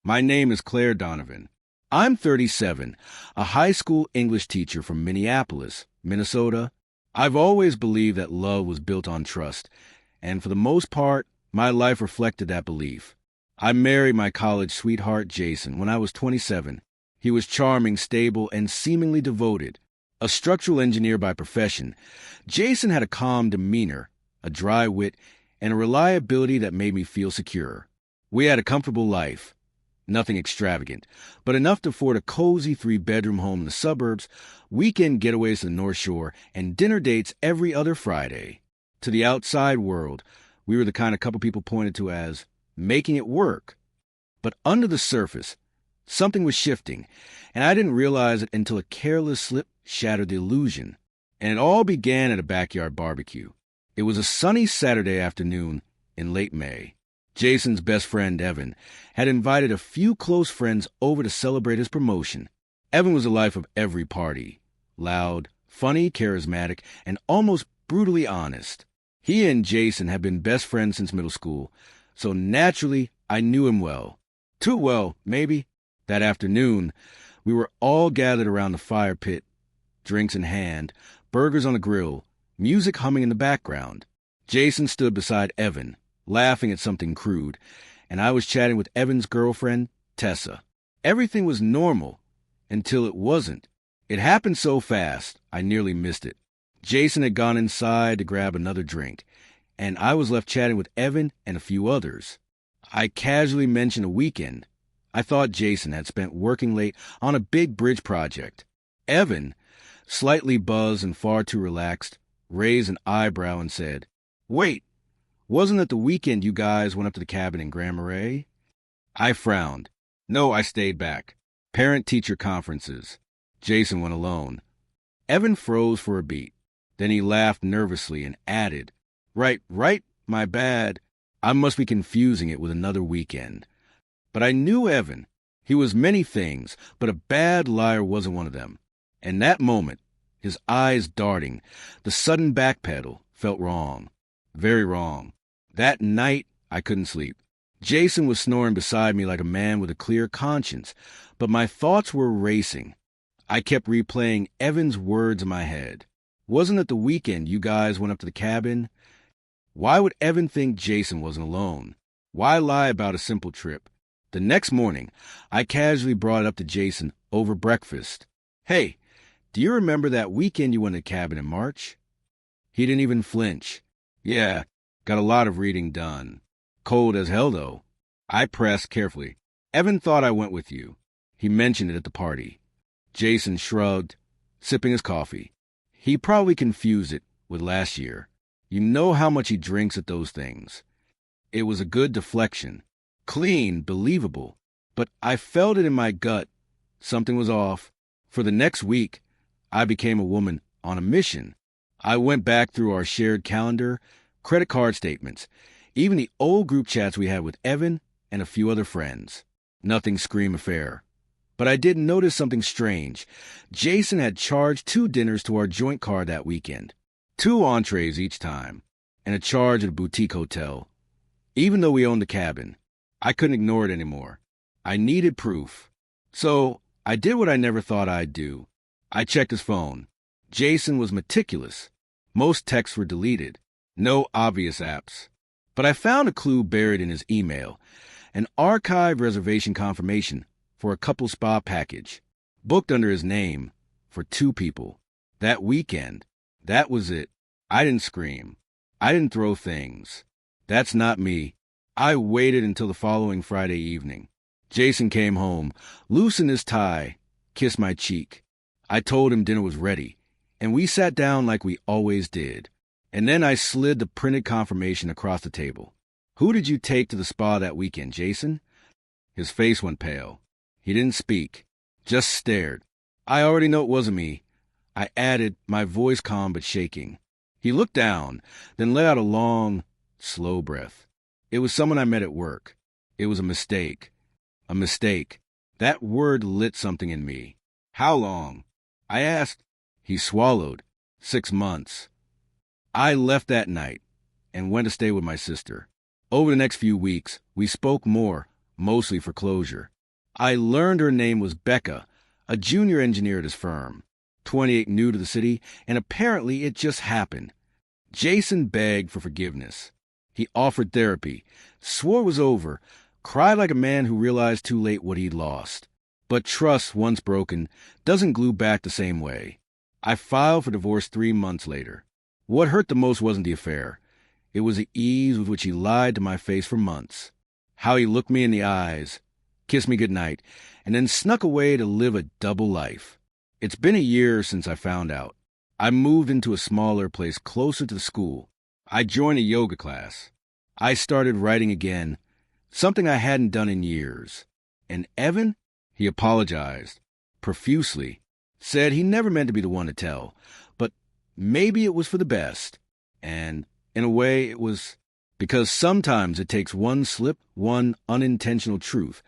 My name is Claire Donovan. I'm 37, a high school English teacher from Minneapolis, Minnesota. I've always believed that love was built on trust, and for the most part, my life reflected that belief. I married my college sweetheart, Jason, when I was 27. He was charming, stable, and seemingly devoted. A structural engineer by profession, Jason had a calm demeanor, a dry wit, and a reliability that made me feel secure. We had a comfortable life. Nothing extravagant, but enough to afford a cozy 3-bedroom home in the suburbs, weekend getaways to the North Shore, and dinner dates every other Friday. To the outside world, we were the kind of couple people pointed to as making it work. But under the surface, something was shifting, and I didn't realize it until a careless slip shattered the illusion. And it all began at a backyard barbecue. It was a sunny Saturday afternoon in late May. Jason's best friend, Evan, had invited a few close friends over to celebrate his promotion. Evan was the life of every party. Loud, funny, charismatic, and almost brutally honest. He and Jason had been best friends since middle school, so naturally I knew him well. Too well, maybe. That afternoon, we were all gathered around the fire pit, drinks in hand, burgers on the grill, music humming in the background. Jason stood beside Evan, laughing at something crude, and I was chatting with Evan's girlfriend, Tessa. Everything was normal until it wasn't. It happened so fast, I nearly missed it. Jason had gone inside to grab another drink, and I was left chatting with Evan and a few others. I casually mentioned a weekend. I thought Jason had spent working late on a big bridge project. Evan, slightly buzzed and far too relaxed, raised an eyebrow and said, "Wait, wasn't it the weekend you guys went up to the cabin in Grand Marais?" I frowned. No, I stayed back. Parent-teacher conferences. Jason went alone. Evan froze for a beat. Then he laughed nervously and added, Right, my bad. I must be confusing it with another weekend. But I knew Evan. He was many things, but a bad liar wasn't one of them. And that moment, his eyes darting, the sudden backpedal, felt wrong. Very wrong. That night, I couldn't sleep. Jason was snoring beside me like a man with a clear conscience, but my thoughts were racing. I kept replaying Evan's words in my head. Wasn't it the weekend you guys went up to the cabin? Why would Evan think Jason wasn't alone? Why lie about a simple trip? The next morning, I casually brought it up to Jason over breakfast. Hey, do you remember that weekend you went to the cabin in March? He didn't even flinch. Yeah, got a lot of reading done. Cold as hell, though. I pressed carefully. Evan thought I went with you. He mentioned it at the party. Jason shrugged, sipping his coffee. He probably confused it with last year. You know how much he drinks at those things. It was a good deflection. Clean, believable. But I felt it in my gut. Something was off. For the next week, I became a woman on a mission. I went back through our shared calendar, credit card statements, even the old group chats we had with Evan and a few other friends. Nothing scream affair. But I did notice something strange. Jason had charged 2 dinners to our joint card that weekend. 2 entrees each time, and a charge at a boutique hotel. Even though we owned the cabin, I couldn't ignore it anymore. I needed proof. So I did what I never thought I'd do. I checked his phone. Jason was meticulous. Most texts were deleted. No obvious apps. But I found a clue buried in his email. An archive reservation confirmation for a couple spa package, booked under his name for 2 people. That weekend, that was it. I didn't scream. I didn't throw things. That's not me. I waited until the following Friday evening. Jason came home, loosened his tie, kissed my cheek. I told him dinner was ready, and we sat down like we always did. And then I slid the printed confirmation across the table. Who did you take to the spa that weekend, Jason? His face went pale. He didn't speak, just stared. I already know it wasn't me. I added, my voice calm but shaking. He looked down, then let out a long, slow breath. It was someone I met at work. It was a mistake. A mistake. That word lit something in me. How long? I asked. He swallowed. 6 months. I left that night and went to stay with my sister. Over the next few weeks, we spoke more, mostly for closure. I learned her name was Becca, a junior engineer at his firm, 28, new to the city, and apparently it just happened. Jason begged for forgiveness. He offered therapy, swore it was over, cried like a man who realized too late what he'd lost. But trust, once broken, doesn't glue back the same way. I filed for divorce 3 months later. What hurt the most wasn't the affair. It was the ease with which he lied to my face for months. How he looked me in the eyes, kissed me goodnight, and then snuck away to live a double life. It's been a year since I found out. I moved into a smaller place closer to the school. I joined a yoga class. I started writing again, something I hadn't done in years. And Evan? He apologized, profusely, said he never meant to be the one to tell, but maybe it was for the best. And, in a way, it was because sometimes it takes one slip, one unintentional truth,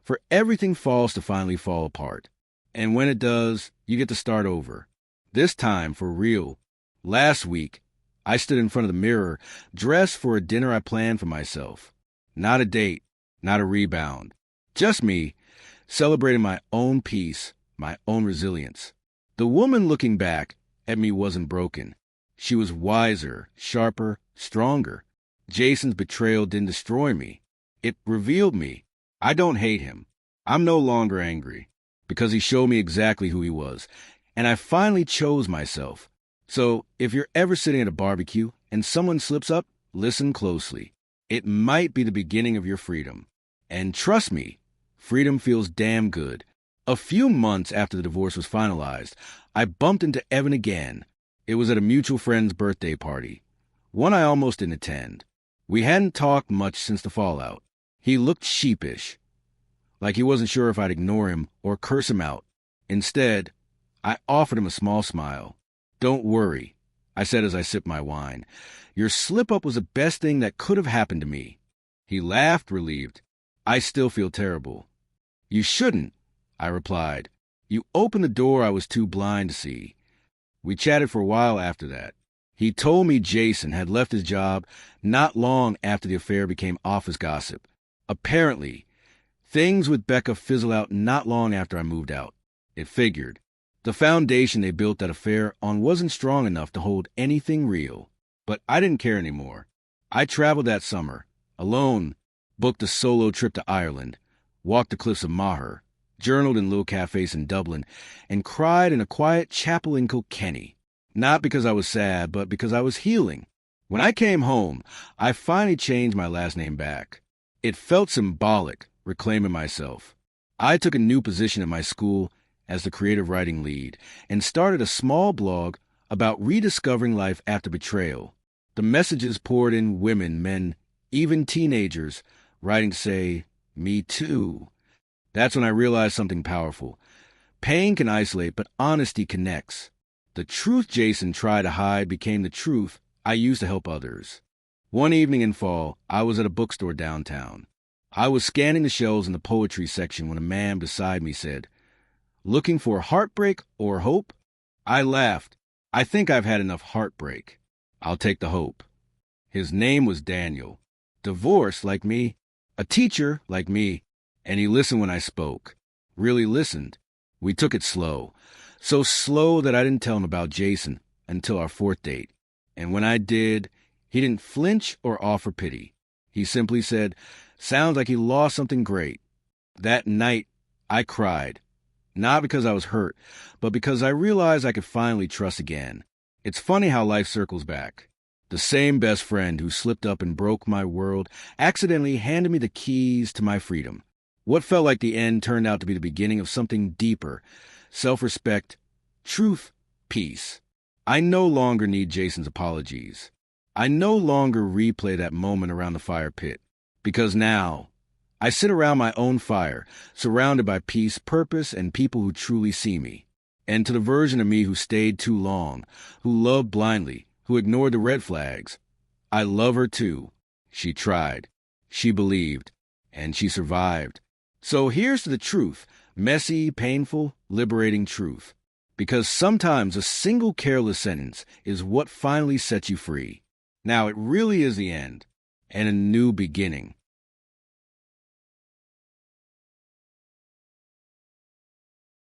for everything falls to finally fall apart. And when it does, you get to start over. This time, for real. Last week, I stood in front of the mirror, dressed for a dinner I planned for myself. Not a date, not a rebound. Just me, celebrating my own peace, my own resilience. The woman looking back at me wasn't broken. She was wiser, sharper, stronger. Jason's betrayal didn't destroy me. It revealed me. I don't hate him. I'm no longer angry, because he showed me exactly who he was, and I finally chose myself. So, if you're ever sitting at a barbecue and someone slips up, listen closely. It might be the beginning of your freedom. And trust me, freedom feels damn good. A few months after the divorce was finalized, I bumped into Evan again. It was at a mutual friend's birthday party, one I almost didn't attend. We hadn't talked much since the fallout. He looked sheepish, like he wasn't sure if I'd ignore him or curse him out. Instead, I offered him a small smile. "Don't worry," I said as I sipped my wine. "Your slip-up was the best thing that could have happened to me." He laughed, relieved. "I still feel terrible." "You shouldn't," I replied. "You opened the door I was too blind to see." We chatted for a while after that. He told me Jason had left his job not long after the affair became office gossip. Apparently, things with Becca fizzled out not long after I moved out. It figured. The foundation they built that affair on wasn't strong enough to hold anything real. But I didn't care anymore. I traveled that summer, alone, booked a solo trip to Ireland, walked the cliffs of Moher, journaled in little cafes in Dublin, and cried in a quiet chapel in Kilkenny. Not because I was sad, but because I was healing. When I came home, I finally changed my last name back. It felt symbolic, reclaiming myself. I took a new position at my school as the creative writing lead and started a small blog about rediscovering life after betrayal. The messages poured in women, men, even teenagers, writing to say, "Me too." That's when I realized something powerful. Pain can isolate, but honesty connects. The truth Jason tried to hide became the truth I used to help others. One evening in fall, I was at a bookstore downtown. I was scanning the shelves in the poetry section when a man beside me said, "Looking for heartbreak or hope?" I laughed. "I think I've had enough heartbreak. I'll take the hope." His name was Daniel. Divorced like me, a teacher like me, and he listened when I spoke. Really listened. We took it slow. So slow that I didn't tell him about Jason until our 4th date. And when I did, he didn't flinch or offer pity. He simply said, "Sounds like he lost something great." That night, I cried. Not because I was hurt, but because I realized I could finally trust again. It's funny how life circles back. The same best friend who slipped up and broke my world accidentally handed me the keys to my freedom. What felt like the end turned out to be the beginning of something deeper. Self-respect, truth, peace. I no longer need Jason's apologies. I no longer replay that moment around the fire pit. Because now, I sit around my own fire, surrounded by peace, purpose, and people who truly see me. And to the version of me who stayed too long, who loved blindly, who ignored the red flags, I love her too. She tried. She believed. And she survived. So here's to the truth. Messy, painful, liberating truth. Because sometimes a single careless sentence is what finally sets you free. Now it really is the end, and a new beginning.